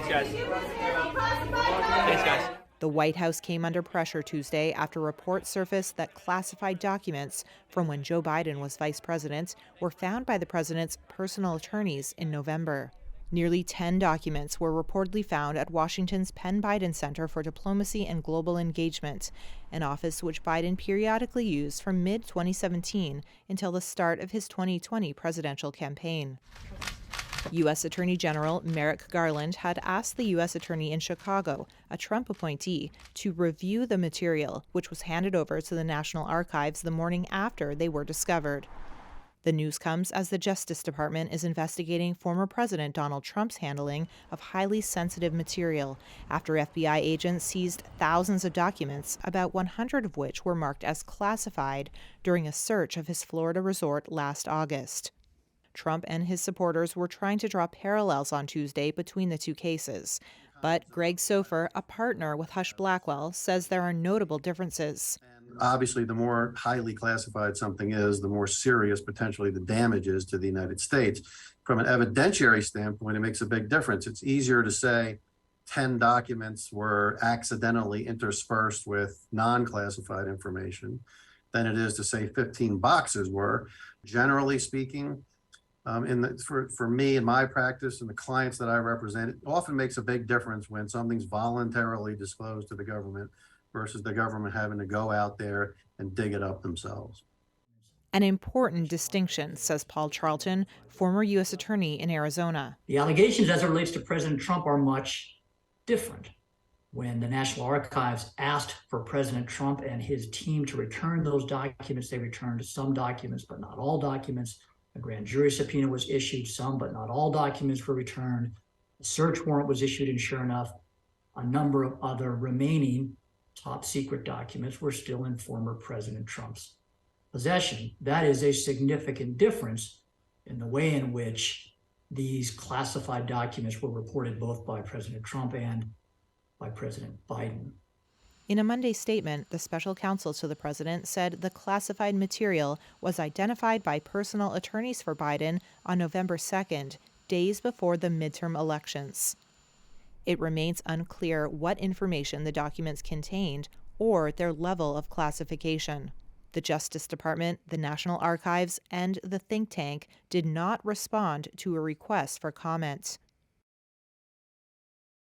Thanks, guys. Thanks, guys. The White House came under pressure Tuesday after reports surfaced that classified documents from when Joe Biden was vice president were found by the president's personal attorneys in November. Nearly 10 documents were reportedly found at Washington's Penn Biden Center for Diplomacy and Global Engagement, an office which Biden periodically used from mid-2017 until the start of his 2020 presidential campaign. U.S. Attorney General Merrick Garland had asked the U.S. Attorney in Chicago, a Trump appointee, to review the material, which was handed over to the National Archives the morning after they were discovered. The news comes as the Justice Department is investigating former President Donald Trump's handling of highly sensitive material after FBI agents seized thousands of documents, about 100 of which were marked as classified during a search of his Florida resort last August. Trump and his supporters were trying to draw parallels on Tuesday between the two cases. But Greg Sofer, a partner with Hush Blackwell, says there are notable differences. Obviously, the more highly classified something is, the more serious potentially the damage is to the United States. From an evidentiary standpoint, it makes a big difference. It's easier to say 10 documents were accidentally interspersed with non-classified information than it is to say 15 boxes were. Generally speaking, for me in my practice and the clients that I represent, it often makes a big difference when something's voluntarily disclosed to the government versus the government having to go out there and dig it up themselves. An important distinction, says Paul Charlton, former U.S. Attorney in Arizona. The allegations as it relates to President Trump are much different. When the National Archives asked for President Trump and his team to return those documents, they returned some documents, but not all documents. A grand jury subpoena was issued, some but not all documents were returned. A search warrant was issued, and sure enough, a number of other remaining top secret documents were still in former President Trump's possession. That is a significant difference in the way in which these classified documents were reported both by President Trump and by President Biden. In a Monday statement, the special counsel to the president said the classified material was identified by personal attorneys for Biden on November 2nd, days before the midterm elections. It remains unclear what information the documents contained or their level of classification. The Justice Department, the National Archives, and the think tank did not respond to a request for comment.